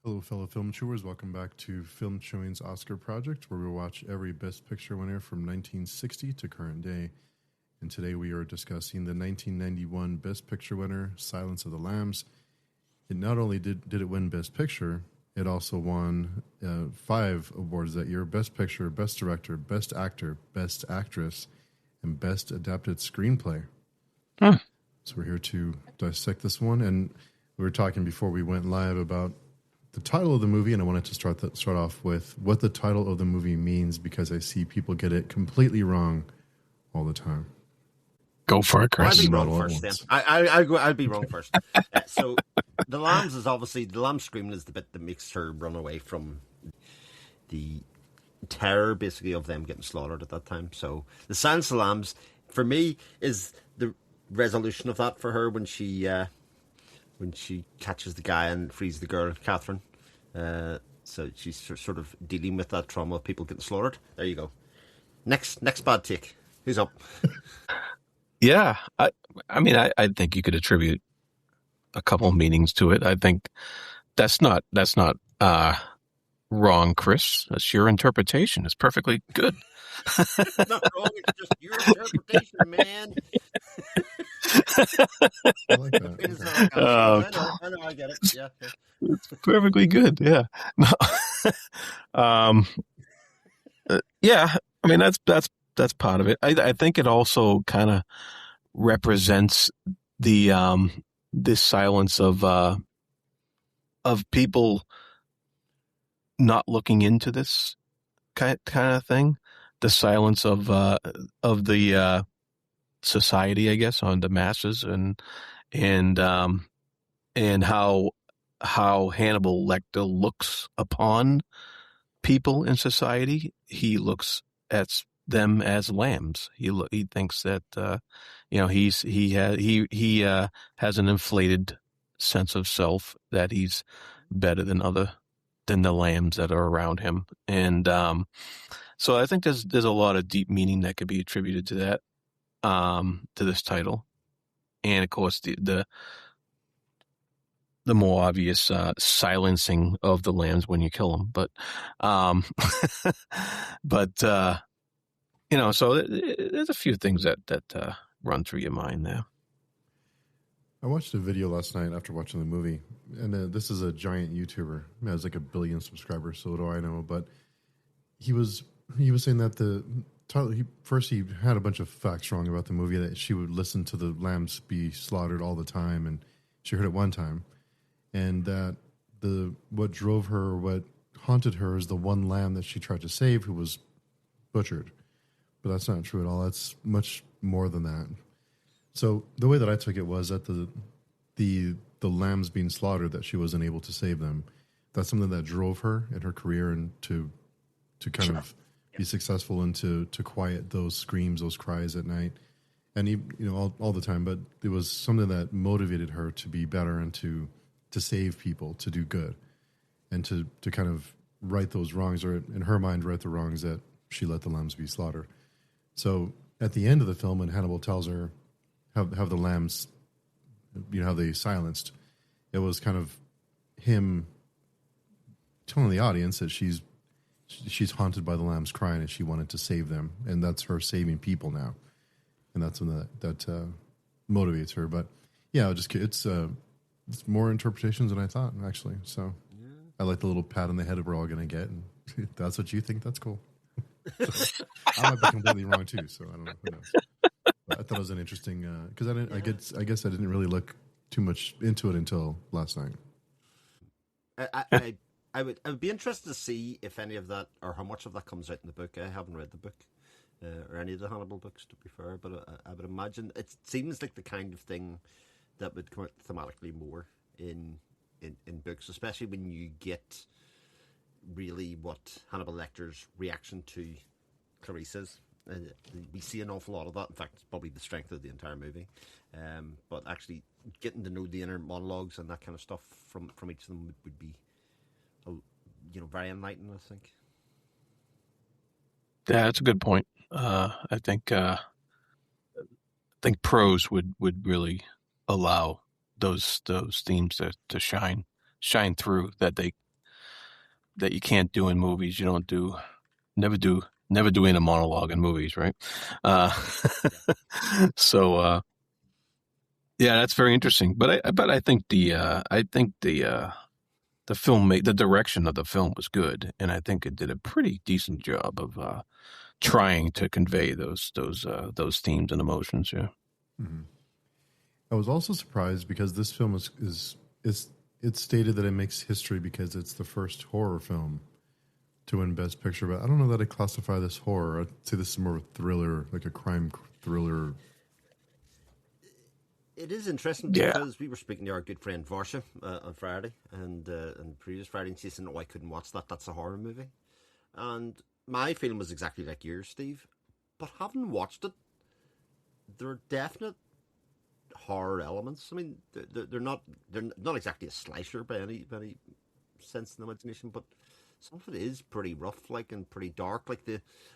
Hello, fellow film chewers. Welcome back to Film Chewing's Oscar Project, where we watch every Best Picture winner from 1960 to current day. And today we are discussing the 1991 Best Picture winner, Silence of the Lambs. It not only did it win Best Picture, it also won 5 awards that year: Best Picture, Best Director, Best Actor, Best Actress, and Best Adapted Screenplay. So we're here to dissect this one. And we were talking before we went live about the title of the movie, and I wanted to start off with what the title of the movie means, because I see people get it completely wrong all the time. Go for it, Chris. I'll be wrong first then. I'll be wrong first. So the lambs is obviously, the lamb screaming is the bit that makes her run away from the terror, basically, of them getting slaughtered at that time. So the Silence of the Lambs, for me, is the resolution of that for her when she catches the guy and frees the girl, Catherine. So she's sort of dealing with that trauma of people getting slaughtered. There you go. Next bad take. Who's up? Yeah, I mean, I think you could attribute a couple meanings to it. I think that's not wrong, Chris. That's your interpretation. It's perfectly good. It's not wrong. It's just your interpretation, man. I like that. I know, I get it. Yeah. It's perfectly good. Yeah. No. Yeah. I mean, that's part of it. I think it also kind of represents the this silence of people not looking into this kind of thing. The silence of the society, I guess, on the masses, and how Hannibal Lecter looks upon people in society. He looks at them as lambs. He thinks that he has an inflated sense of self, that he's better than the lambs that are around him. And so I think there's a lot of deep meaning that could be attributed to that, to this title. And of course the more obvious silencing of the lambs when you kill them. But so there's a few things that run through your mind there. I watched a video last night after watching the movie, and this is a giant YouTuber. He has like 1 billion subscribers, so do I know. But he was saying that the title, he had a bunch of facts wrong about the movie, that she would listen to the lambs be slaughtered all the time, and she heard it one time, and that what drove her, what haunted her, is the one lamb that she tried to save who was butchered. But that's not true at all. That's much more than that. So the way that I took it was that the lambs being slaughtered, that she wasn't able to save them, that's something that drove her in her career, and to kind of be successful, and to quiet those screams, those cries at night, and all the time. But it was something that motivated her to be better, and to save people, to do good, and to kind of right those wrongs, or in her mind, right the wrongs that she let the lambs be slaughtered. So at the end of the film, when Hannibal tells her how the lambs, how they silenced, it was kind of him telling the audience that she's haunted by the lambs crying, and she wanted to save them, and that's her saving people now, and that's something that motivates her. But yeah, it's more interpretations than I thought, actually. So yeah. I like the little pat on the head we're all going to get, and if that's what you think, that's cool. So, I might be completely wrong too, so I don't know. Who knows? But I thought it was an interesting, because I guess I didn't really look too much into it until last night. I would be interested to see if any of that, or how much of that, comes out in the book. I haven't read the book, or any of the Hannibal books, to be fair, but I would imagine it seems like the kind of thing that would come out thematically more in books, especially when you get really what Hannibal Lecter's reaction to Clarice is. We see an awful lot of that. In fact, it's probably the strength of the entire movie. But actually getting to know the inner monologues and that kind of stuff from each of them would be, very enlightening, I think. Yeah, that's a good point. I think prose would really allow those themes to shine through, that they that you can't do in movies. You don't do, never do inner monologue in movies, right? Uh, so yeah, that's very interesting. But I think the the direction of the film was good, and I think it did a pretty decent job of trying to convey those themes and emotions. Yeah. Mm-hmm. I was also surprised because this film is it's stated that it makes history because it's the first horror film to win Best Picture, but I don't know that I classify this horror. I'd say this is more of a thriller, like a crime thriller. It is interesting Yeah. because we were speaking to our good friend Varsha on Friday, and the previous Friday, and she said, "No, I couldn't watch that. That's a horror movie." And my feeling was exactly like yours, Steve. But having watched it, there are definite horror elements. I mean, they're not exactly a slasher by any sense in the imagination, but some of it is pretty rough, like, and pretty dark.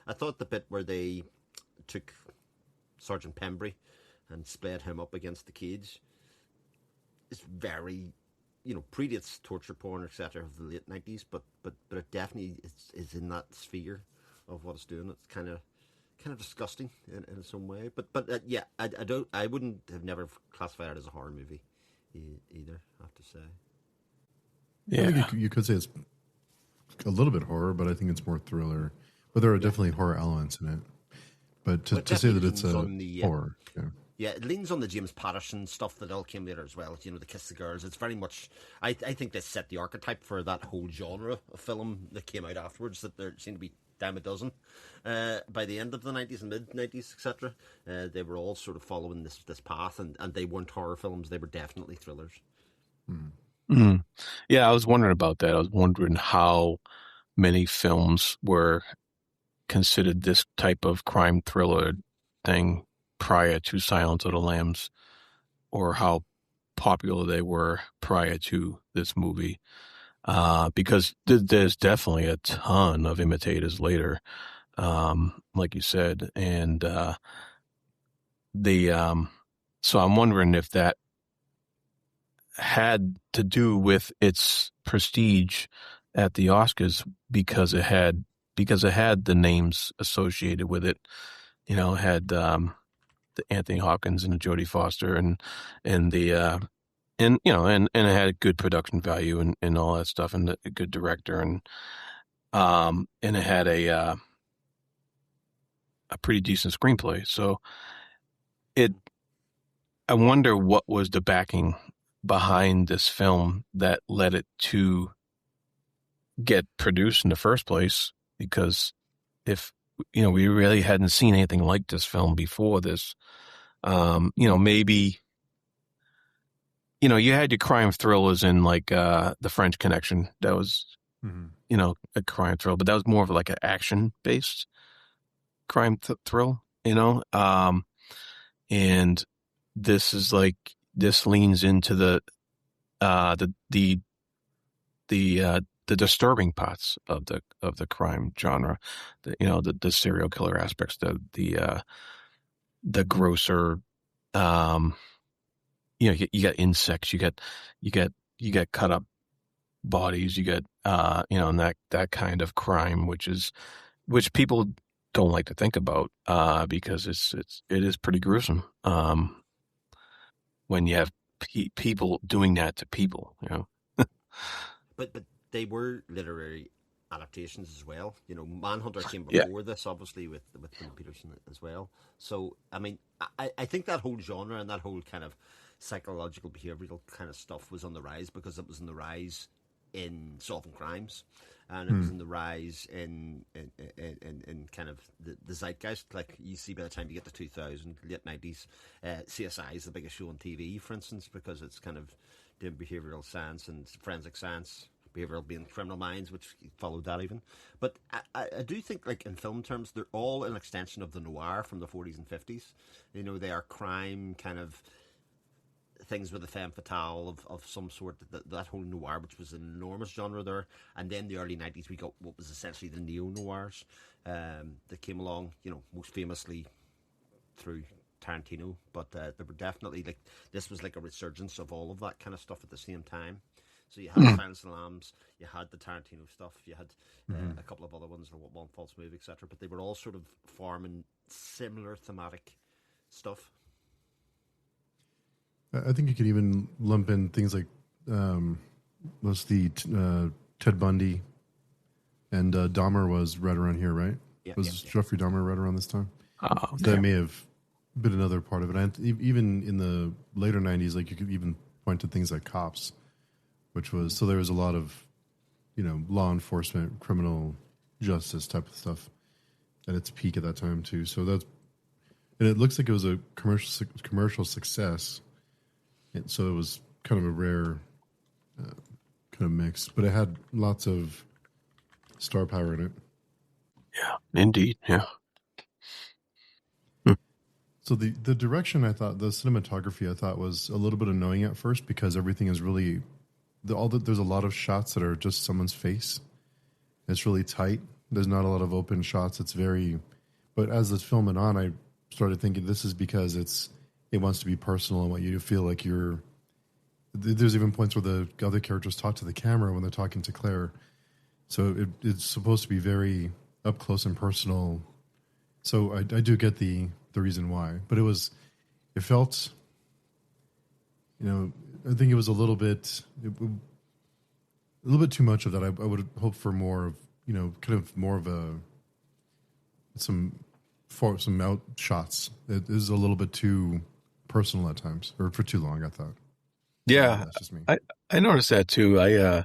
I thought the bit where they took Sergeant Pembry and splayed him up against the cage is very, predates torture porn, etc. of the late 90s, but it definitely is in that sphere of what it's doing. It's kind of disgusting in some way, but yeah, I wouldn't have never classified it as a horror movie either. I have to say. Yeah. I think you could say it's a little bit horror, but I think it's more thriller. But there are definitely horror elements in it. But to say that it's a horror, yeah. Yeah, it leans on the James Patterson stuff that all came later as well. The Kiss the Girls. It's very much. I think they set the archetype for that whole genre of film that came out afterwards. That there seemed to be dime a dozen by the end of the 90s and mid 90s, etc. They were all sort of following this path, and they weren't horror films. They were definitely thrillers. Mm-hmm. Yeah, I was wondering about that. I was wondering how many films were considered this type of crime thriller thing prior to Silence of the Lambs, or how popular they were prior to this movie. Because there's definitely a ton of imitators later, like you said, and so I'm wondering if that had to do with its prestige at the Oscars because it had the names associated with it. It had the Anthony Hopkins and the Jodie Foster and the and it had good production value and all that stuff and a good director and it had a pretty decent screenplay. So I wonder what was the backing behind this film that led it to get produced in the first place, because if we really hadn't seen anything like this film before this, maybe you had your crime thrillers in like The French Connection. That was a crime thrill, but that was more of like an action based crime thrill, and this leans into the disturbing parts of the crime genre, the serial killer aspects, the grosser, you got insects, you get cut up bodies, you get and that kind of crime, which people don't like to think about because it is pretty gruesome when you have people doing that to people, But they were literary adaptations as well. Manhunter came before this, obviously, with Tim Peterson as well. So, I mean, I think that whole genre and that whole kind of psychological, behavioral kind of stuff was on the rise because it was on the rise in solving crimes, and it was in the rise in kind of the zeitgeist. Like you see, by the time you get to 2000, late 90s, CSI is the biggest show on TV, for instance, because it's kind of doing behavioral science and forensic science. Behavioral being Criminal Minds, which followed that even. But I do think, like, in film terms, they're all an extension of the noir from the 40s and 50s. They are crime kind of things with a femme fatale of some sort, that whole noir, which was an enormous genre there. And then the early 90s, we got what was essentially the neo-noirs that came along, most famously through Tarantino. But they were definitely, like, this was like a resurgence of all of that kind of stuff at the same time. So you had Silence of the Lambs, you had the Tarantino stuff, you had a couple of other ones, One False Move, etc. But they were all sort of forming similar thematic stuff. I think you could even lump in things like was the Ted Bundy and Dahmer was right around here, right? Was Jeffrey Dahmer right around this time? Oh, okay. That may have been another part of it. And even in the later 90s, like you could even point to things like Cops, which was, so there was a lot of, law enforcement, criminal justice type of stuff at its peak at that time too. So and it looks like it was a commercial success. And so it was kind of a rare kind of mix, but it had lots of star power in it. Yeah, indeed. Yeah. So the direction, I thought, the cinematography, I thought was a little bit annoying at first because everything is really, there's a lot of shots that are just someone's face. It's really tight. There's not a lot of open shots. But as it's filming on, I started thinking this is because it wants to be personal and want you to feel like there's even points where the other characters talk to the camera when they're talking to Claire. So it's supposed to be very up close and personal. So I do get the reason why, but it felt, I think it was a little bit too much of that. I would hope for more of, kind of more of some out shots. It is a little bit too personal at times, or for too long, I thought. Yeah, that's just me. I noticed that too. I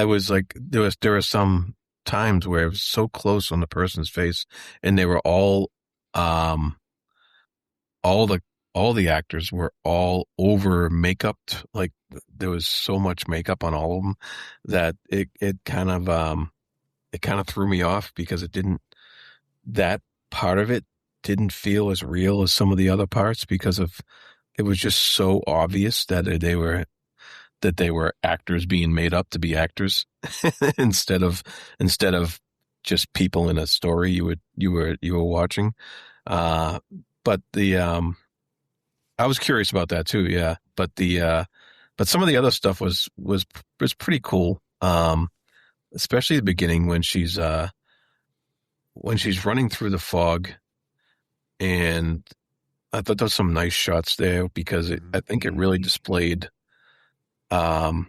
was like, there were some times where it was so close on the person's face, and they were all the actors were all over makeup. Like there was so much makeup on all of them that it kind of threw me off because that part of it didn't feel as real as some of the other parts because it was just so obvious that they were actors being made up to be actors instead of just people in a story you were watching. But I was curious about that too, yeah. But but some of the other stuff was pretty cool. Especially the beginning when she's running through the fog, and I thought there was some nice shots there because I think it really displayed the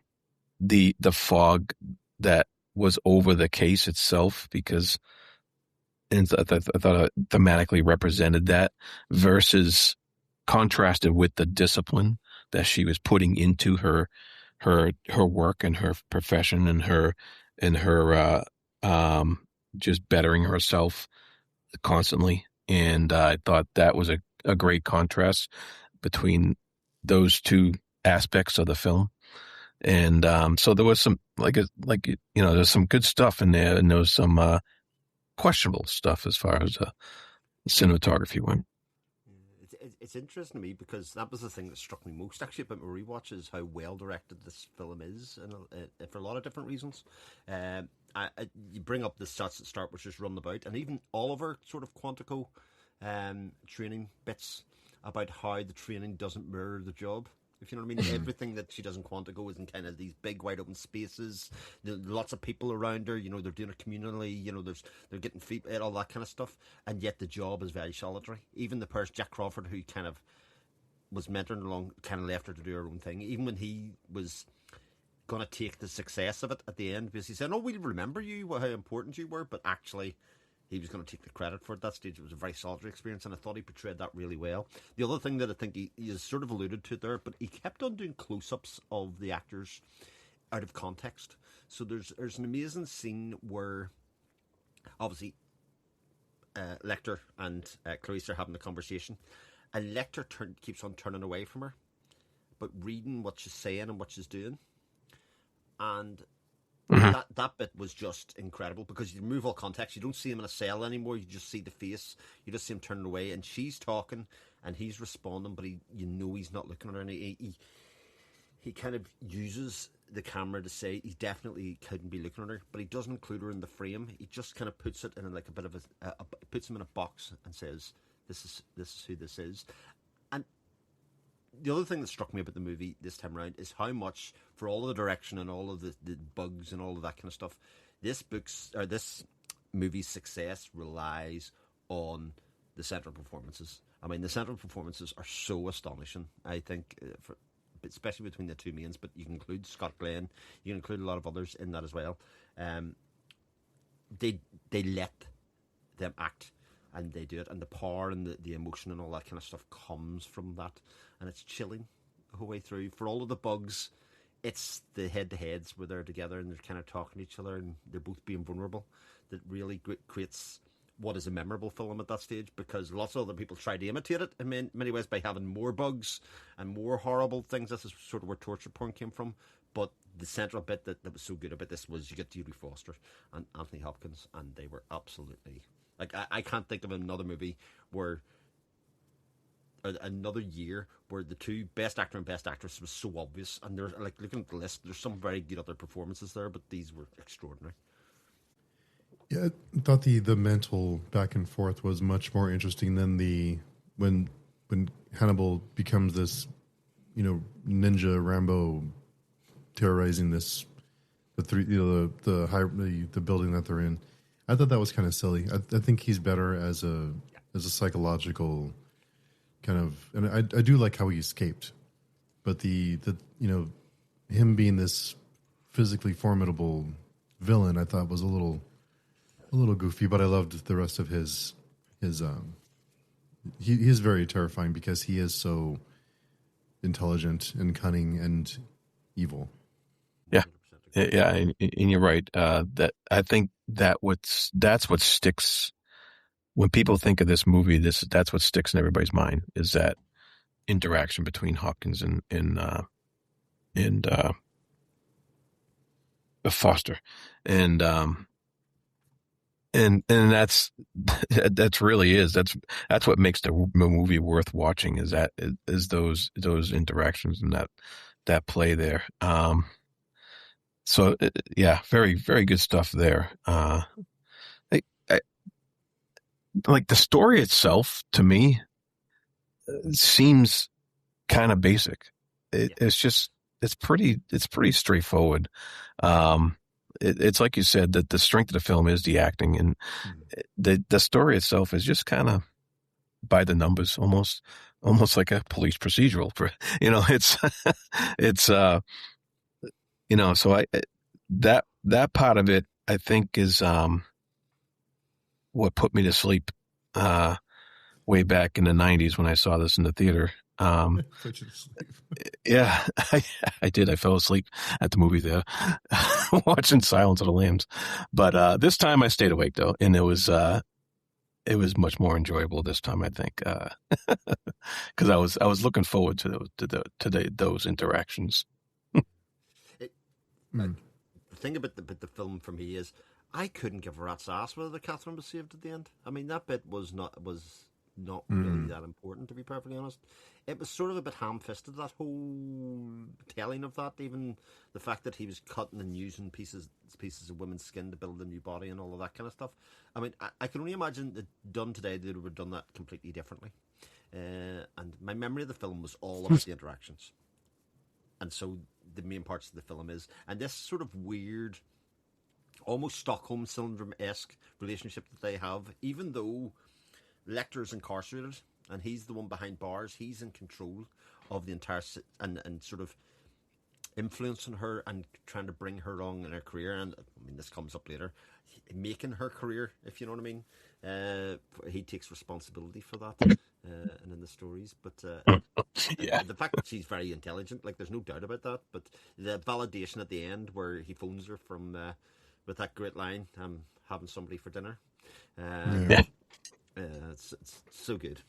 fog that was over the case itself, because and I thought it thematically represented that versus contrasted with the discipline that she was putting into her work and her profession and her just bettering herself constantly. And I thought that was a great contrast between those two aspects of the film. And so there was some there's some good stuff in there, and there was some questionable stuff as far as cinematography went. It's interesting to me because that was the thing that struck me most actually about my rewatch, is how well directed this film is, and for a lot of different reasons. You bring up the stats at start, which is run about, and even Oliver sort of Quantico training bits about how the training doesn't mirror the job. If you know what I mean, everything that she does in Quantico is in kind of these big wide open spaces. There's lots of people around her. They're doing it communally. They're getting feet, all that kind of stuff. And yet the job is very solitary. Even the person Jack Crawford, who kind of was mentoring along, kind of left her to do her own thing. Even when he was going to take the success of it at the end, because he said, "Oh, we'll remember you, how important you were," but actually he was going to take the credit for it. At that stage, it was a very solitary experience, and I thought he portrayed that really well. The other thing that I think he has sort of alluded to there, but he kept on doing close-ups of the actors out of context. So there's an amazing scene where, obviously, Lecter and Clarice are having a conversation, and Lecter keeps on turning away from her, but reading what she's saying and what she's doing. And that bit was just incredible because you remove all context. You don't see him in a cell anymore. You just see the face. You just see him turning away, and she's talking, and he's responding, but he's not looking at her. And he kind of uses the camera to say he definitely couldn't be looking at her, but he doesn't include her in the frame. He just kind of puts it in like a bit of puts him in a box and says, "This is who this is." And the other thing that struck me about the movie this time around is how much, for all of the direction and all of the bugs and all of that kind of stuff, this movie's success relies on the central performances. I mean, the central performances are so astonishing. I think, especially between the two mains, but you can include Scott Glenn, you can include a lot of others in that as well. They let them act, and they do it, and the power and the emotion and all that kind of stuff comes from that, and it's chilling the whole way through. For all of the bugs, it's the head-to-heads where they're together and they're kind of talking to each other and they're both being vulnerable that really creates what is a memorable film at that stage, because lots of other people try to imitate it in many ways by having more bugs and more horrible things. This is sort of where torture porn came from. But the central bit that was so good about this was you get Jodie Foster and Anthony Hopkins, and they were absolutely... Like, I can't think of another movie where... or another year where the two best actor and best actress was so obvious. And there's, like, looking at the list, there's some very good other performances there, but these were extraordinary. Yeah, I thought the mental back and forth was much more interesting than when Hannibal becomes this, ninja Rambo terrorizing the building that they're in. I thought that was kind of silly. I think he's better as a psychological kind of, and I do like how he escaped, but the him being this physically formidable villain, I thought was a little goofy, but I loved the rest of his he is very terrifying because he is so intelligent and cunning and evil. Yeah, and you're right. That I think that's what sticks when people think of this movie. That's what sticks in everybody's mind is that interaction between Hopkins and Foster, and that's really is that's what makes the movie worth watching is those interactions and that play there. So yeah, very, very good stuff there. Like the story itself to me seems kind of basic. It's pretty straightforward. It's like you said that the strength of the film is the acting, and the story itself is just kind of by the numbers, almost like a police procedural. So that part of it, I think, is what put me to sleep way back in the 90s when I saw this in the theater. Yeah, I did. I fell asleep at the movie theater watching Silence of the Lambs. But this time I stayed awake, though, and it was much more enjoyable this time, I think, because I was looking forward to those interactions. The thing about the film for me is I couldn't give a rat's ass whether Catherine was saved at the end. I mean, that bit was not really that important, to be perfectly honest. It was sort of a bit ham-fisted, that whole telling of that. Even the fact that he was cutting and using pieces of women's skin to build a new body and all of that kind of stuff. I mean, I can only imagine that done today they would have done that completely differently. And my memory of the film was all about the interactions. And so the main parts of the film is, and this sort of weird, almost Stockholm Syndrome-esque relationship that they have, even though Lecter's incarcerated and he's the one behind bars, he's in control of the entire and sort of influencing her and trying to bring her along in her career. And I mean, this comes up later, making her career, if you know what I mean. He takes responsibility for that, and in the stories. But yeah, the fact that she's very intelligent, like, there's no doubt about that. But the validation at the end where he phones her from with that great line, "I'm having somebody for dinner." It's so good.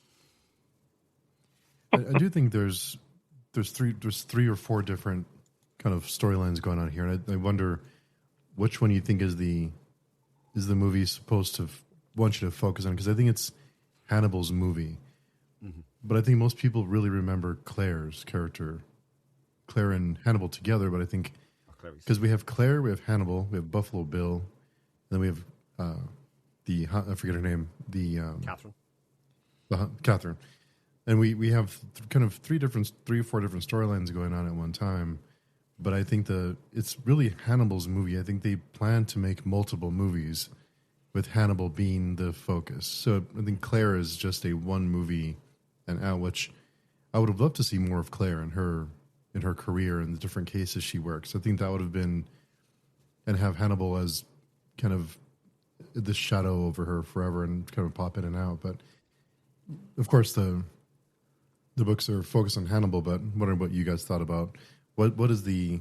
I do think there's three or four different kind of storylines going on here, and I wonder which one you think is the movie supposed to want you to focus on, because I think it's Hannibal's movie, but I think most people really remember Claire's character, Claire and Hannibal together. But I think because we have Claire, we have Hannibal, we have Buffalo Bill, and then we have I forget her name, Catherine. Catherine. And we have kind of three or four different storylines going on at one time. But I think it's really Hannibal's movie. I think they plan to make multiple movies with Hannibal being the focus. So I think Claire is just a one movie and out, which I would have loved to see more of Claire in her career and the different cases she works. I think that would have been, and have Hannibal as kind of the shadow over her forever and kind of pop in and out. But of course the books are focused on Hannibal, but wondering what you guys thought about what was a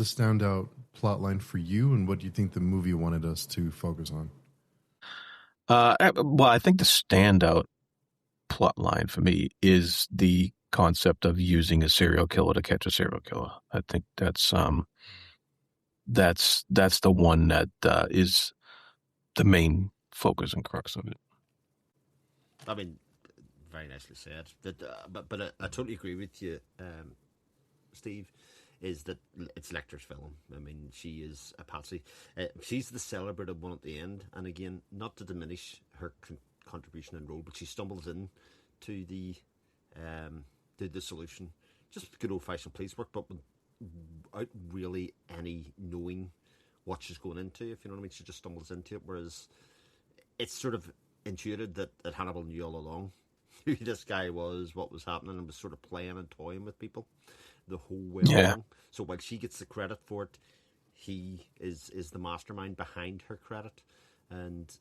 standout plot line for you, and what do you think the movie wanted us to focus on? Well, I think the standout plot line for me is the concept of using a serial killer to catch a serial killer. I think that's the one that is the main focus and crux of it. I mean, very nicely said. But I totally agree with you, Steve. Is that it's Lecter's film? I mean, she is a patsy. She's the celebrated one at the end, and again, not to diminish her contribution and role, but she stumbles in to the solution. Just good old fashioned police work, but without really any knowing what she's going into. If you know what I mean, she just stumbles into it. Whereas it's sort of intuited that Hannibal knew all along who this guy was, what was happening, and was sort of playing and toying with people the whole way along. So while she gets the credit for it, he is the mastermind behind her credit. And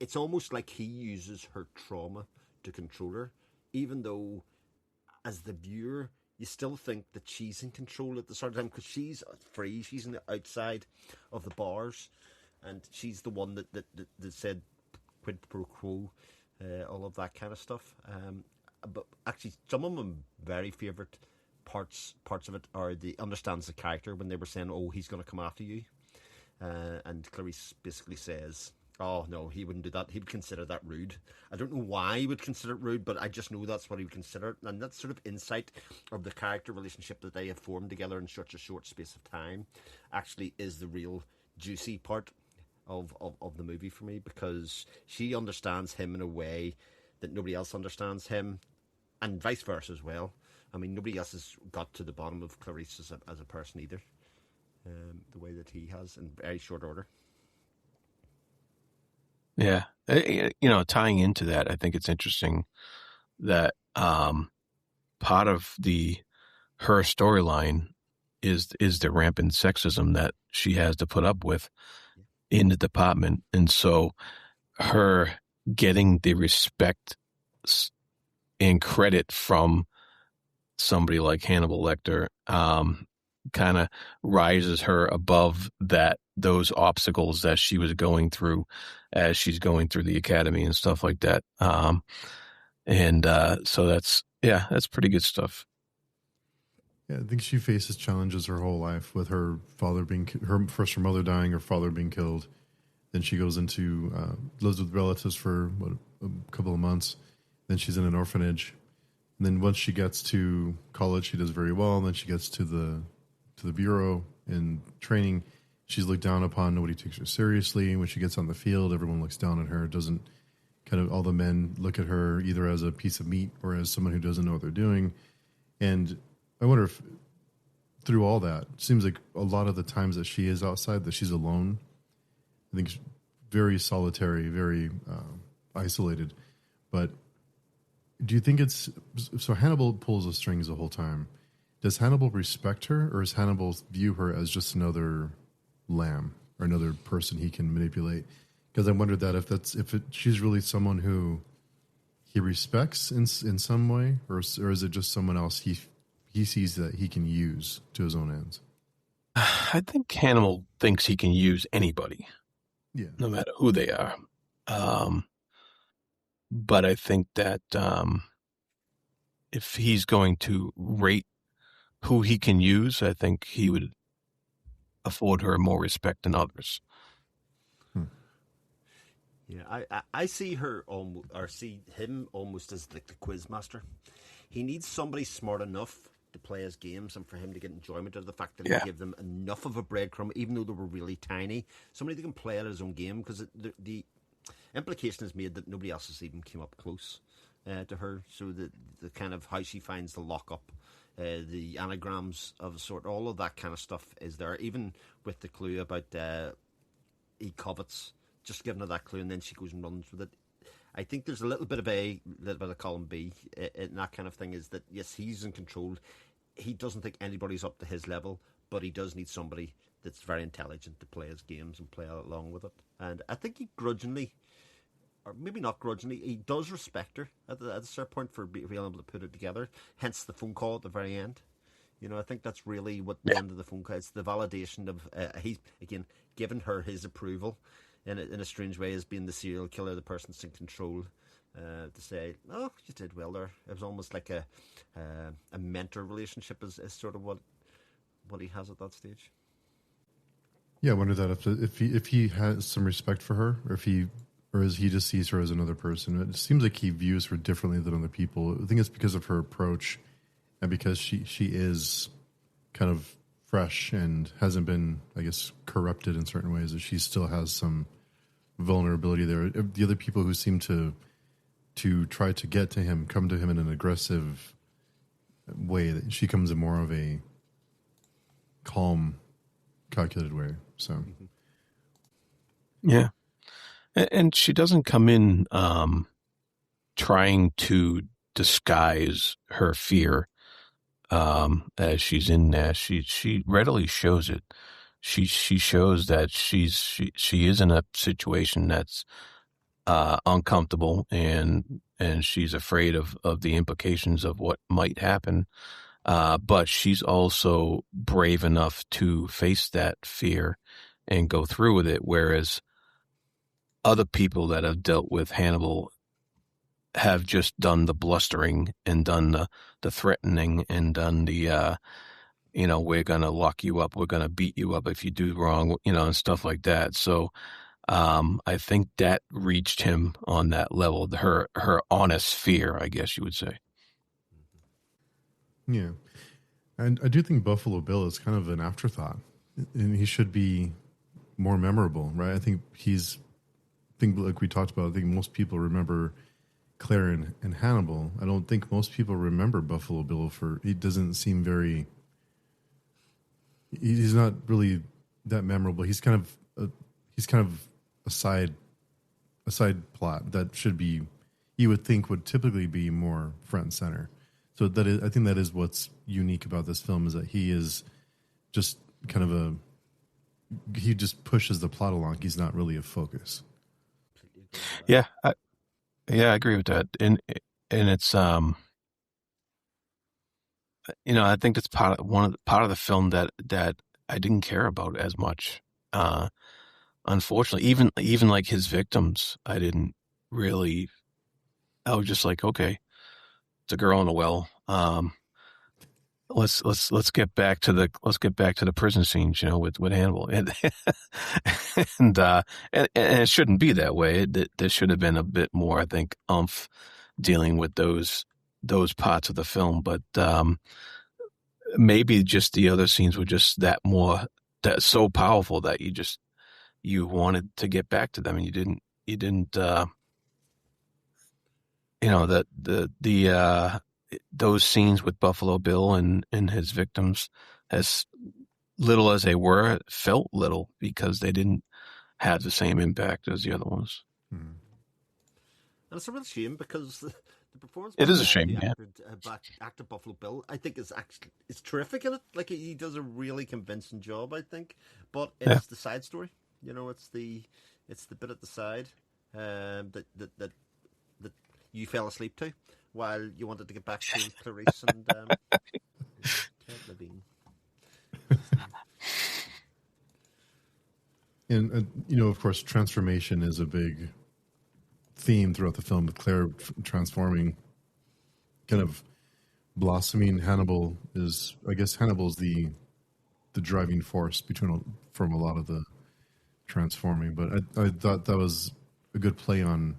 it's almost like he uses her trauma to control her, even though as the viewer you still think that she's in control at the start of the time, because she's free, she's on the outside of the bars, and she's the one that said quid pro quo, all of that kind of stuff. But actually, some of my very favourite parts of it are the understands the character when they were saying, "Oh, he's going to come after you," and Clarice basically says, "Oh no, he wouldn't do that. He would consider that rude." I don't know why he would consider it rude, but I just know that's what he would consider it, and that sort of insight of the character relationship that they have formed together in such a short space of time actually is the real juicy part of the movie for me, because she understands him in a way that nobody else understands him, and vice versa as well. I mean, nobody else has got to the bottom of Clarice as a person either, the way that he has in very short order. Yeah. Tying into that, I think it's interesting that part of her storyline is the rampant sexism that she has to put up with in the department. And so her getting the respect and credit from somebody like Hannibal Lecter kind of rises her above those obstacles that she was going through as she's going through the academy and stuff like that. So that's pretty good stuff. Yeah, I think she faces challenges her whole life, with her father her mother dying, her father being killed. Then she goes into lives with relatives for a couple of months. Then she's in an orphanage. And then once she gets to college, she does very well. And then she gets to the bureau in training. She's looked down upon. Nobody takes her seriously. When she gets on the field, everyone looks down on her. All the men look at her either as a piece of meat or as someone who doesn't know what they're doing. And I wonder if through all that, it seems like a lot of the times that she is outside, that she's alone. I think very solitary, very isolated. But do you think so Hannibal pulls the strings the whole time. Does Hannibal respect her, or does Hannibal view her as just another lamb or another person he can manipulate? Because I wondered that if she's really someone who he respects in some way, or is it just someone else he sees that he can use to his own ends? I think Hannibal thinks he can use anybody, no matter who they are. But I think that if he's going to rate who he can use, I think he would afford her more respect than others. Yeah, I see her see him almost as like the quiz master. He needs somebody smart enough to play his games and for him to get enjoyment out of the fact that he give them enough of a breadcrumb, even though they were really tiny. Somebody that can play at his own game, because the implication is made that nobody else has even came up close. to her. So the kind of how she finds the lockup, the anagrams of a sort, all of that kind of stuff is there. Even with the clue about he covets, just giving her that clue, and then she goes and runs with it. I think there's a little bit of column B in that kind of thing. Is that yes, he's in control. He doesn't think anybody's up to his level, but he does need somebody that's very intelligent to play his games and play along with it. And I think he grudgingly, or maybe not grudgingly, he does respect her at a certain point for being able to put it together. Hence the phone call at the very end. You know, I think that's really what the end of the phone call. It's the validation of he's again given her his approval in a strange way as being the serial killer, the person that's in control. To say, oh, you did well there. It was almost like a mentor relationship is sort of what he has at that stage. Yeah, I wonder that if he has some respect for her, or as he just sees her as another person. It seems like he views her differently than other people. I think it's because of her approach, and because she is kind of fresh and hasn't been, I guess, corrupted in certain ways. That she still has some vulnerability there. The other people who seem to try to get to him, come to him in an aggressive way, that she comes in more of a calm, calculated way. So, yeah. And she doesn't come in trying to disguise her fear as she's in there. She readily shows it. She shows that she is in a situation that's uncomfortable, and she's afraid of the implications of what might happen. But she's also brave enough to face that fear and go through with it. Whereas other people that have dealt with Hannibal have just done the blustering and done the threatening and done the, we're going to lock you up. We're going to beat you up if you do wrong, and stuff like that. So, I think that reached him on that level, her honest fear, I guess you would say. yeah. And I do think Buffalo Bill is kind of an afterthought, and he should be more memorable, right? I think like we talked about, I think most people remember Claire and Hannibal. I don't think most people remember Buffalo Bill he doesn't seem he's not really that memorable. He's kind of a side plot that should be, you would think would typically be more front and center. So I think that is what's unique about this film, is that he is just kind of he just pushes the plot along. He's not really a focus. Yeah. I agree with that. And it's, I think it's part of the film that I didn't care about as much. Unfortunately, even like his victims, I didn't really. I was just like, okay, it's a girl in a well. Let's get back to the prison scenes, with Hannibal, and and it shouldn't be that way. There should have been a bit more, I think, oomph dealing with those parts of the film, but maybe just the other scenes were just that so powerful that you wanted to get back to them, and you didn't those scenes with Buffalo Bill and his victims, as little as they were, felt little because they didn't have the same impact as the other ones. Mm-hmm. And it's a real shame because the performance. It is a shame, yeah. Actor Buffalo Bill, I think, is terrific in it. Like, he does a really convincing job, I think. But it's the side story. It's the bit at the side that you fell asleep to while you wanted to get back to Clarice and Ted Levine. And of course, transformation is a big theme throughout the film, with Claire transforming, kind of blossoming. Hannibal's the driving force from a lot of the transforming. But I thought that was a good play on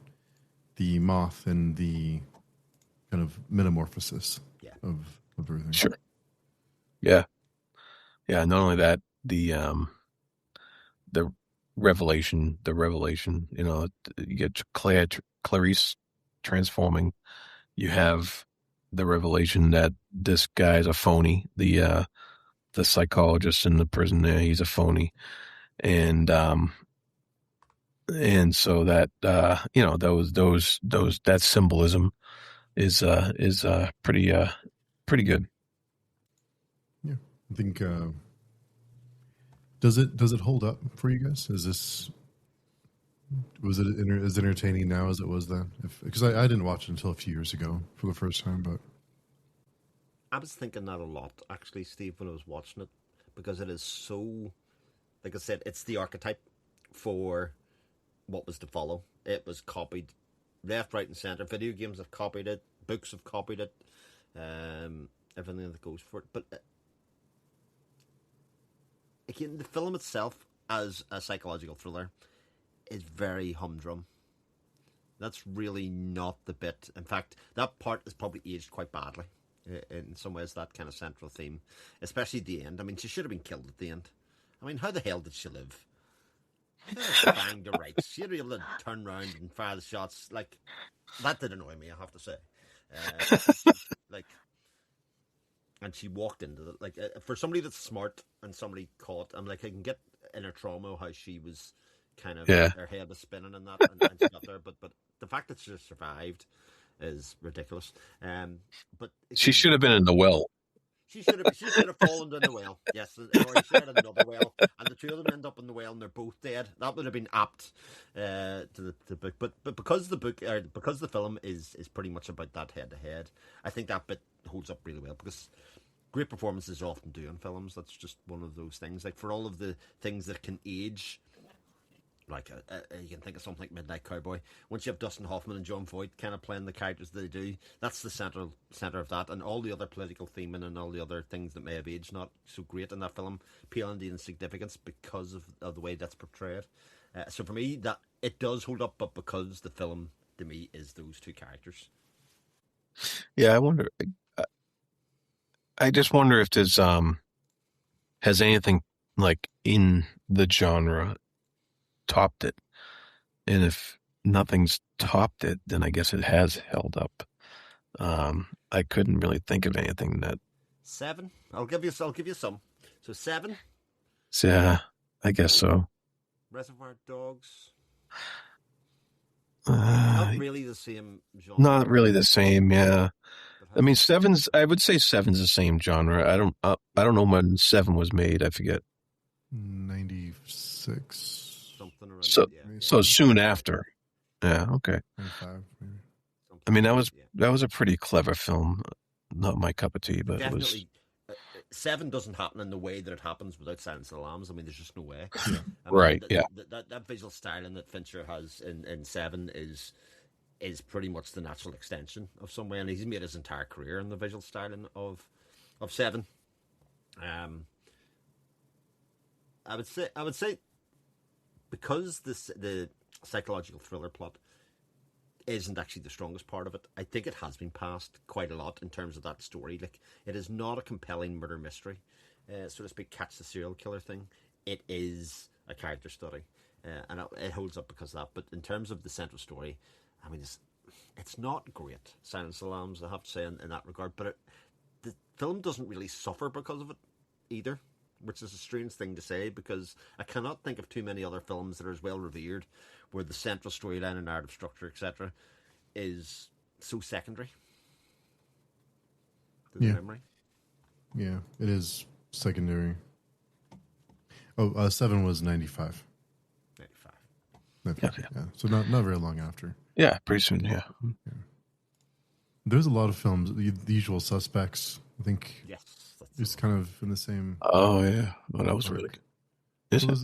the moth and the kind of metamorphosis of everything. Sure. Yeah. Yeah. Not only that, the revelation, you get Clarice transforming, you have the revelation that this guy's a phony. The psychologist in the prison there, he's a phony, and so that that symbolism is pretty good. Yeah, I think. Does it hold up for you guys? Was it as entertaining now as it was then? Because I didn't watch it until a few years ago for the first time, but I was thinking that a lot, actually, Steve, when I was watching it, because it is so, like I said, it's the archetype for what was to follow. It was copied left, right, and centre. Video games have copied it. Books have copied it. Everything that goes for it. But again, the film itself, as a psychological thriller, is very humdrum. That's really not the bit. In fact, that part is probably aged quite badly. In some ways, that kind of central theme, especially at the end. I mean, she should have been killed at the end. I mean, how the hell did she live? Banged her right. She'd be able to turn around and fire the shots. Like, that did annoy me, I have to say. Like, and she walked into it. Like, for somebody that's smart and somebody caught, I'm like, I can get in her trauma how she was kind of, her head was spinning and that, and she got there. But the fact that she just survived is ridiculous. But she should have been in the well. She should have fallen in the well. Yes, or she had another well, and the two of them end up in the well, and they're both dead. That would have been apt to the book. But because the film is pretty much about that head to head, I think that bit holds up really well, because great performances often do in films. That's just one of those things. Like, for all of the things that can age, like you can think of something like Midnight Cowboy. Once you have Dustin Hoffman and John Voight kind of playing the characters they do, that's the center of that, and all the other political theming and all the other things that may have aged not so great in that film pale in the insignificance because of the way that's portrayed. So for me, that it does hold up, but because the film to me is those two characters. Yeah, I wonder. I just wonder if there's has anything like in the genre topped it, and if nothing's topped it, then I guess it has held up. I couldn't really think of anything that. 7. I'll give you some. So 7. Yeah, I guess so. Reservoir Dogs. Not really the same genre. Not really the same. Yeah, I mean, I would say 7's the same genre. I don't know when 7 was made. I forget. 96. Something around so soon after. Yeah. Okay. 95, maybe. I mean, that was a pretty clever film. Not my cup of tea, but definitely. It was. 7 doesn't happen in the way that it happens without Silence of the Lambs. I mean, there's just no way. Yeah. I mean, right. That visual styling that Fincher has in 7 is pretty much the natural extension of some way, and he's made his entire career in the visual styling of 7. I would say because the psychological thriller plot isn't actually the strongest part of it, I think it has been passed quite a lot in terms of that story. Like, it is not a compelling murder mystery, so to speak, catch the serial killer thing. It is a character study, and it holds up because of that. But in terms of the central story, I mean, it's not great, Silence of the Lambs, I have to say, in that regard. But the film doesn't really suffer because of it either, which is a strange thing to say, because I cannot think of too many other films that are as well revered where the central storyline and narrative structure, etc., is so secondary to the memory. Yeah, it is secondary. 7 was 95. 95. Yeah. So not very long after. Yeah, pretty soon. Yeah. There's a lot of films. The Usual Suspects, I think. Yes. It's kind of in the same. Oh yeah, well, that was really good.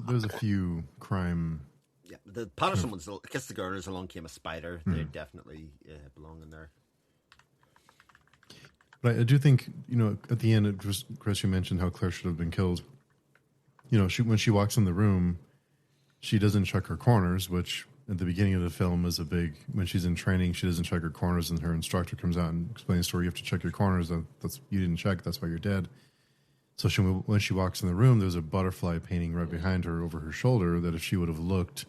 There's a few crime. Yeah, the Patterson ones, Kiss the Girl, Along Came a Spider. They definitely belong in there. But I do think, at the end, Chris, you mentioned how Claire should have been killed. When she walks in the room, she doesn't check her corners, which at the beginning of the film is when she's in training, she doesn't check her corners, and her instructor comes out and explains to her, you have to check your corners. That's you didn't check. That's why you're dead. So when she walks in the room, there's a butterfly painting right behind her over her shoulder that if she would have looked,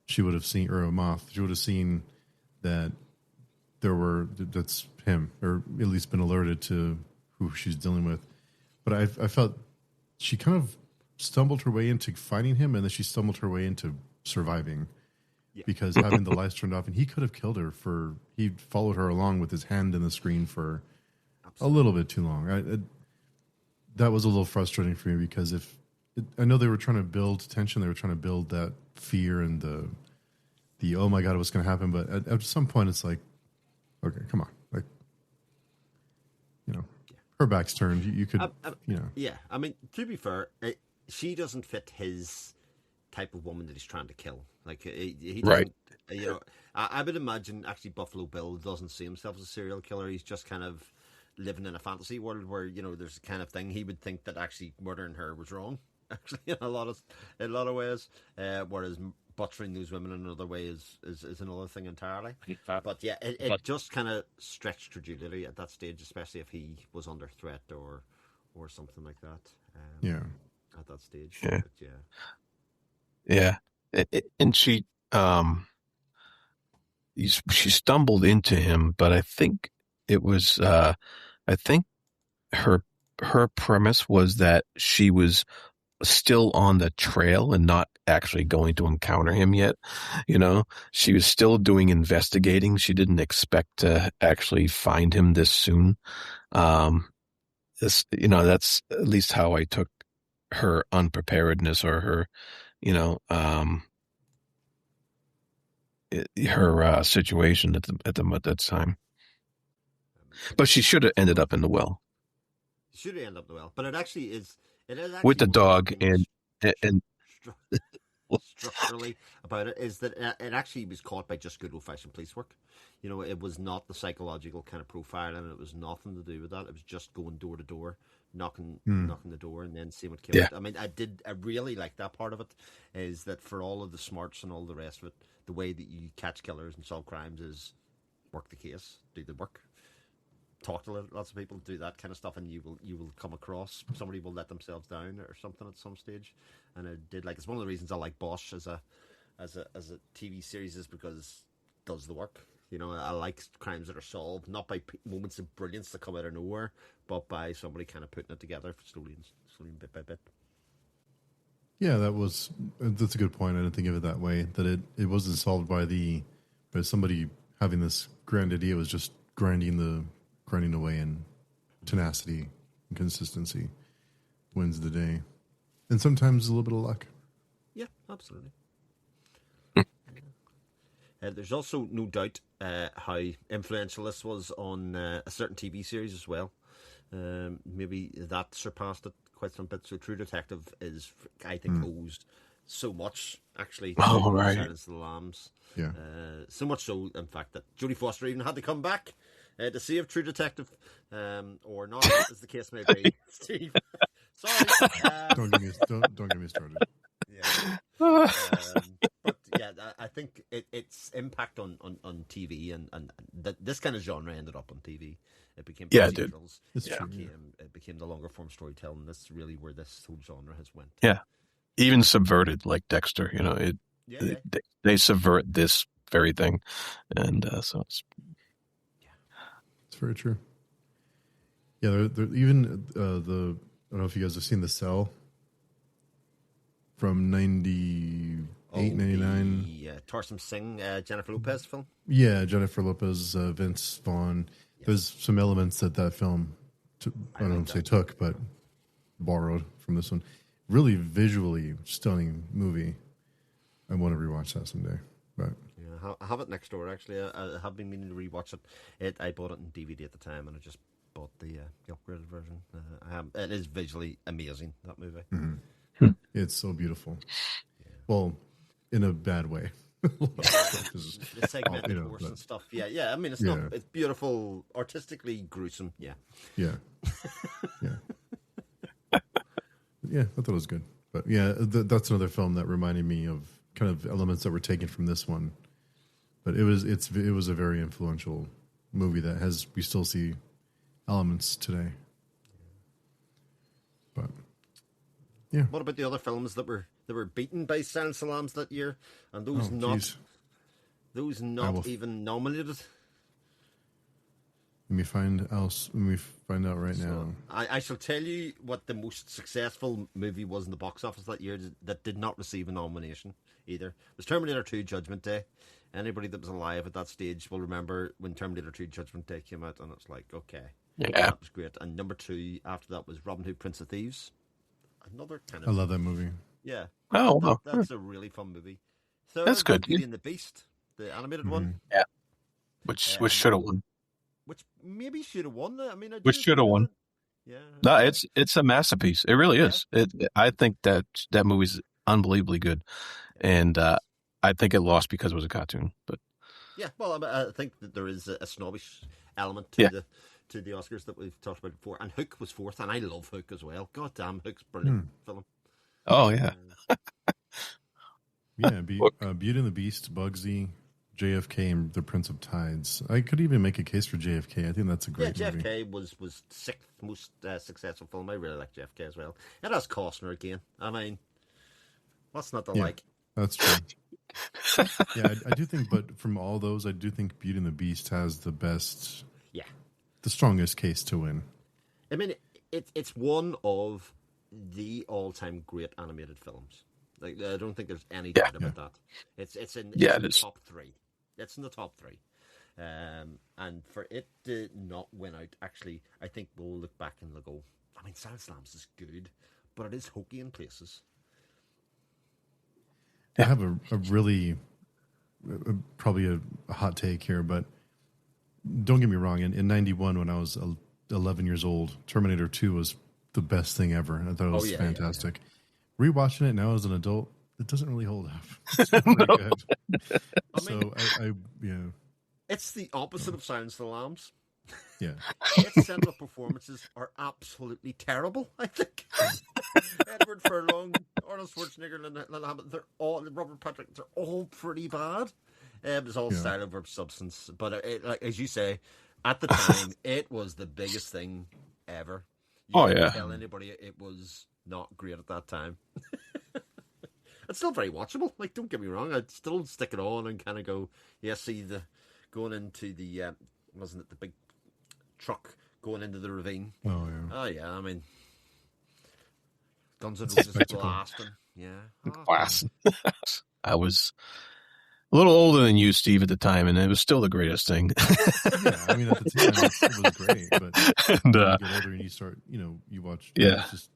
she would have seen, or a moth, she would have seen that that's him, or at least been alerted to who she's dealing with. But I felt she kind of stumbled her way into finding him, and then she stumbled her way into surviving. Yeah. Because having the lights turned off, and he could have killed her he followed her along with his hand in the screen for a little bit too long. That was a little frustrating for me because I know they were trying to build tension, they were trying to build that fear and the oh my God, what's going to happen? But at some point, it's like, okay, come on, like, her back's turned. You could, Yeah, I mean, to be fair, she doesn't fit his type of woman that he's trying to kill. Like he doesn't, right. I would imagine actually Buffalo Bill doesn't see himself as a serial killer. He's just kind of living in a fantasy world where there's a kind of thing he would think that actually murdering her was wrong. Actually, in a lot of ways, whereas butchering those women in another way is another thing entirely. But yeah, it just kind of stretched credulity at that stage, especially if he was under threat or something like that. At that stage. Yeah. But yeah. And she stumbled into him, but I think it was I think her premise was that she was still on the trail and not actually going to encounter him yet. She was still doing investigating. She didn't expect to actually find him this soon. That's at least how I took her unpreparedness or her, her situation at that time. But she should have ended up in the well. Should have ended up in the well, but it actually is. It is actually with the dog and structurally about it is that it actually was caught by just good old-fashioned police work. It was not the psychological kind of profile, and it was nothing to do with that. It was just going door to door, knocking the door, and then seeing what came out. I mean, I really like that part of it, is that for all of the smarts and all the rest of it, the way that you catch killers and solve crimes is work the case, do the work. Talk to lots of people, do that kind of stuff, and you will come across somebody will let themselves down or something at some stage. And I did it's one of the reasons I like Bosch as a TV series, is because it does the work. I like crimes that are solved not by moments of brilliance that come out of nowhere, but by somebody kind of putting it together slowly bit by bit. Yeah, that's a good point. I didn't think of it that way. That it wasn't solved by somebody having this grand idea. It was just grinding away, and tenacity and consistency wins the day. And sometimes a little bit of luck. Yeah, absolutely. There's also no doubt how influential this was on a certain TV series as well. Maybe that surpassed it quite some bit. So True Detective is, I think, owes so much, actually, to Silence of the Lambs. Yeah. So much so, in fact, that Jodie Foster even had to come back to save True Detective, or not, as the case may be. Steve, sorry. Don't get me started. Yeah. But yeah, I think its impact on TV and this kind of genre ended up on TV. It became procedurals. It became the longer form storytelling. That's really where this whole genre has went. Yeah, even subverted, like Dexter. They subvert this very thing, and so it's. It's very true. Yeah, they're even I don't know if you guys have seen The Cell from 98, 99. Yeah, Tarsem Singh, Jennifer Lopez film. Yeah, Jennifer Lopez, Vince Vaughn. Yes. There's some elements that film, I don't say took, but borrowed from this one. Really visually stunning movie. I want to rewatch that someday, but. I have it next door, actually. I have been meaning to rewatch it. I bought it in DVD at the time, and I just bought the upgraded version. It is visually amazing, that movie. Mm-hmm. It's so beautiful. Yeah. Well, in a bad way. The segmented horse and stuff. Yeah. I mean, it's not. It's beautiful, artistically gruesome. Yeah. Yeah. Yeah, I thought it was good. But yeah, that's another film that reminded me of kind of elements that were taken from this one. But it was a very influential movie that we still see elements today. But yeah. What about the other films that were beaten by Silence of the Lambs that year, and those not even nominated? Let me find out right now. I shall tell you what the most successful movie was in the box office that year that did not receive a nomination either. It was Terminator 2 Judgment Day. Anybody that was alive at that stage will remember when Terminator 2 Judgment Day came out, and it's like, okay, Yeah. that was great. And number 2 after that was Robin Hood, Prince of Thieves. Another kind I of... love that movie. Yeah. Oh, wow. That's a really fun movie. Third, That's good. Beauty and the Beast, the animated one. Yeah. Which should have won. Which maybe should have won. I mean, Which should have won. Yeah. No, it's a masterpiece. It really is. I think that movie's unbelievably good, and I think it lost because it was a cartoon. But yeah, well, I think that there is a snobbish element to the Oscars that we've talked about before. And Hook was fourth, and I love Hook as well. God damn, Hook's brilliant film. Oh yeah, yeah. Beauty and the Beast, Bugsy, JFK, and The Prince of Tides. I could even make a case for JFK. I think that's a great movie. JFK was sixth most successful film. I really like JFK as well. It has Costner again. I mean, what's not to like? That's true. Yeah, I do think, but from all those, I do think Beauty and the Beast has the best, the strongest case to win. I mean, it's one of the all-time great animated films. Like, I don't think there's any doubt about that. It's in the top 3. It's in the top 3. And for it to not win out, actually, I think we'll look back and go, I mean, Silence of the Lambs is good, but it is hokey in places. I have a really, probably a hot take here, but don't get me wrong. In 91, when I was 11 years old, Terminator 2 was the best thing ever. I thought it was fantastic. Yeah. Rewatching it now as an adult, it doesn't really hold up. It's not pretty good. It's the opposite of Silence of the Lambs. Yeah. Its central performances are absolutely terrible, I think. Edward Furlong, Arnold Schwarzenegger, they're all, Robert Patrick, they're all pretty bad. It's all style over substance. But like as you say, at the time, it was the biggest thing ever. You couldn't tell anybody it was not great at that time. It's still very watchable. Like, don't get me wrong, I'd still stick it on and kind of go, going into the, wasn't it the big truck going into the ravine? Oh yeah, I mean, Guns N' Roses blasting. Blast. I was a little older than you, Steve, at the time, and it was still the greatest thing. Yeah, I mean, at the time, it was great, but when you get older and you start, you watch, it's just,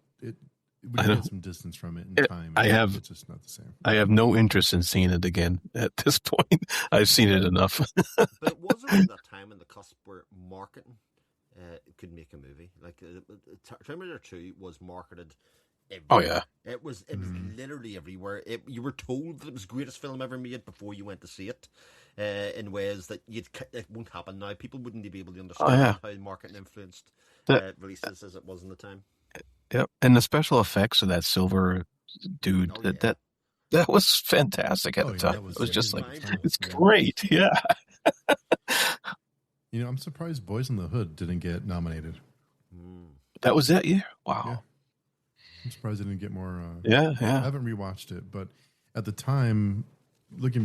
we get some distance from it in time. It's just not the same. I have no interest in seeing it again at this point. I've seen it enough. But it was around that time in the cusp where marketing could make a movie. Like Terminator 2 was marketed everywhere. Oh yeah, it was literally everywhere. You were told that it was the greatest film ever made before you went to see it. In ways that it won't happen now. People wouldn't be able to understand how marketing influenced releases as it was in the time. Yep, and the special effects of that silver dude that was fantastic at the time. It was just like, it's great. Yeah. I'm surprised Boys in the Hood didn't get nominated. That was that year. Wow. Yeah. I'm surprised it didn't get more. I haven't rewatched it, but at the time, looking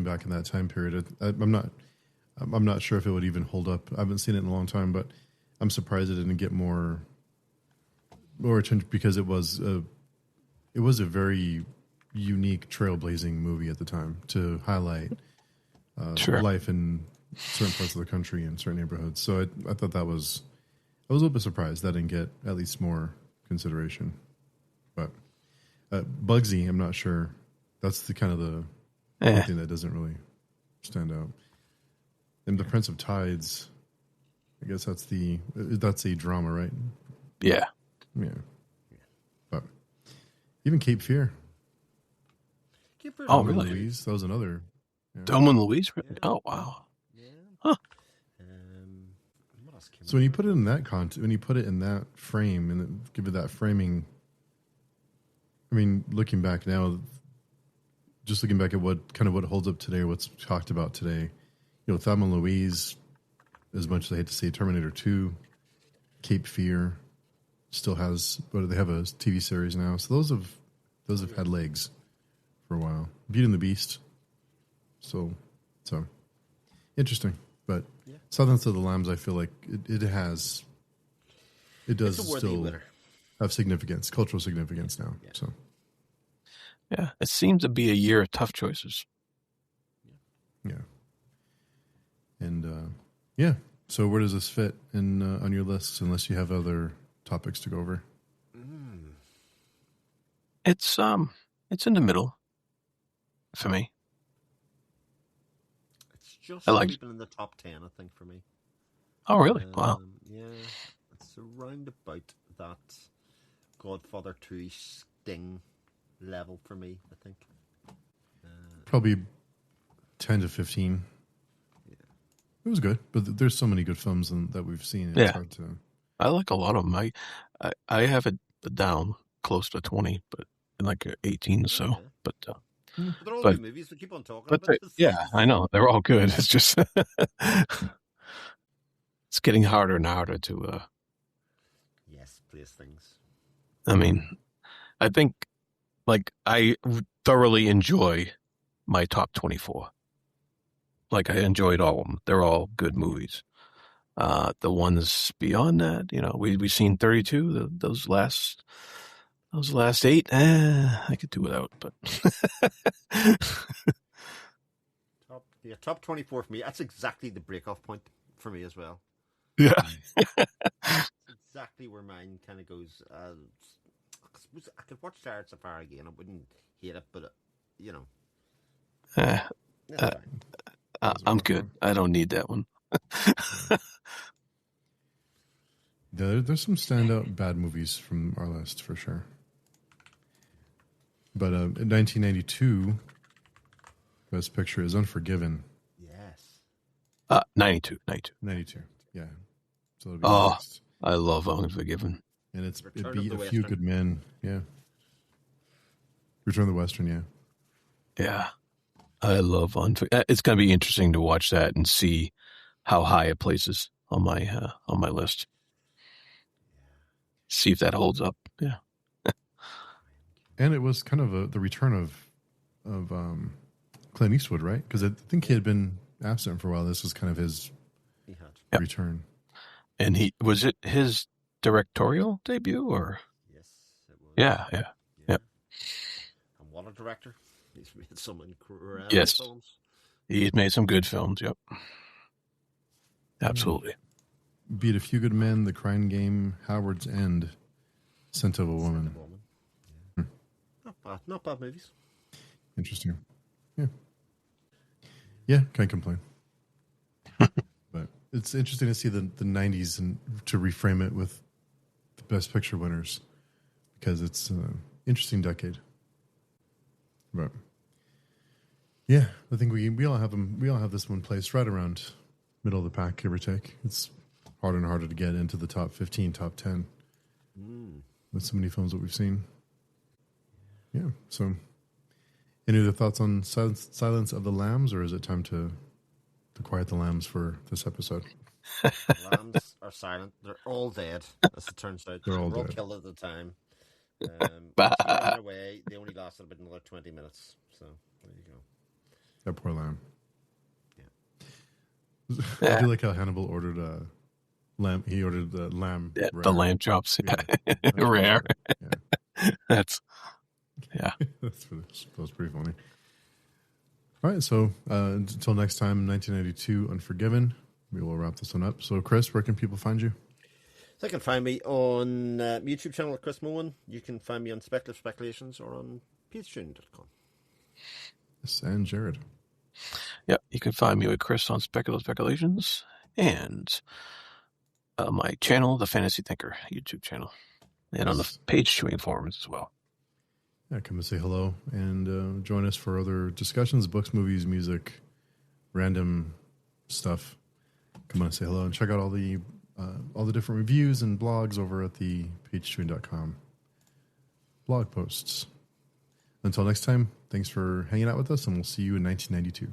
back in that time period, I'm not sure if it would even hold up. I haven't seen it in a long time, but I'm surprised it didn't get more attention because it was a very unique, trailblazing movie at the time to highlight life in certain parts of the country and certain neighborhoods. So I thought I was a little bit surprised that didn't get at least more consideration. But Bugsy, I'm not sure. That's the kind of the thing that doesn't really stand out. And The Prince of Tides, I guess that's a drama, right? Yeah. Yeah. But even Cape Fear. Oh, really? Louise, that was another. Thelma and Louise? Oh, wow. Yeah. Huh. What else came So when you put it in that when you put it in that frame and give it that framing, I mean, looking back now, just looking back at what holds up today, or what's talked about today, Thelma and Louise, as much as I hate to say Terminator 2, Cape Fear still has, they have a TV series now. So those have had legs for a while. Beauty and the Beast. So interesting. But Silence of the Lambs, I feel like it does It's a worthy still winner. have significance, cultural significance now. Yeah. So Yeah, it seems to be a year of tough choices. yeah, and yeah. So where does this fit in on your list? Unless you have other topics to go over. It's in the middle for me. It's just I like. creeping in the top 10, I think, for me. Oh, really? Wow. Yeah, it's around about that Godfather 2 Sting level for me, I think. Probably 10 to 15. Yeah. It was good, but there's so many good films that we've seen. It's Yeah. hard to. I like a lot of them. I have it down close to 20, but like 18 or so. Yeah. But But they're all But- good movies. We keep on talking but about this. yeah, I know they're all good. It's just it's getting harder and harder to. Yes, place things. I mean, I think like I thoroughly enjoy my top 24. Like I enjoyed all of them. They're all good movies. The ones beyond that, we've seen 32. Those last 8, I could do without. But Top 24 for me. That's exactly the break-off point for me as well. yeah, Exactly where mine kind of goes. I could watch Jared Safari again. I wouldn't hate it, but that's fine. I'm good. I don't need that one. There's some standout bad movies from our list for sure. But in 1992, Best Picture is Unforgiven. Yes. 92. 92, yeah. So it'll be Oh. next. I love Unforgiven. And it Return beat of A the Few Western. Good Men, yeah. Return of the Western, yeah. Yeah, I love Unforgiven. It's going to be interesting to watch that and see how high it places on my list. See if that holds up. Yeah. And it was kind of the return of Clint Eastwood, right? Because I think he had been absent for a while. This was kind of his He had. Yep. return. And was it his directorial debut or? Yes, it was. Yeah. Yep. And what a director. He's made some incredible Yes. films. He's made some good films. Yep. Absolutely. Beat A Few Good Men, The Crying Game, Howard's End, Scent of a Woman. Yeah. Not bad movies. Interesting. Yeah. Yeah, can't complain. But it's interesting to see the 90s and to reframe it with the Best Picture winners because it's an interesting decade. But yeah, I think we all have them. We all have this one placed right around middle of the pack, give or take. It's harder and harder to get into the top 15, top 10 with so many films that we've seen. Yeah. So, any other thoughts on Silence of the Lambs, or is it time to quiet the lambs for this episode? Lambs are silent. They're all dead, as it turns out. They're all We're all dead. killed at the time. On their way, they only lasted about another 20 minutes. So, there you go. That poor lamb. Yeah. I do like how Hannibal ordered a lamb. He ordered the lamb. Yeah, rare. the lamb chops. Yeah. Rare. Yeah. That's That's pretty funny. All right, so until next time, 1992, Unforgiven. We will wrap this one up. So, Chris, where can people find you? So you can find me on my YouTube channel at Chris Moen. You can find me on Speculative Speculations or on patreon.com. Yes, and Jared. Yeah, you can find me with Chris on Speculative Speculations and my channel, The Fantasy Thinker YouTube channel, and on the page chewing forums as well. Yeah, come and say hello and join us for other discussions, books, movies, music, random stuff. Come on and say hello and check out all the different reviews and blogs over at the pagechewing.com blog posts. Until next time, thanks for hanging out with us, and we'll see you in 1992.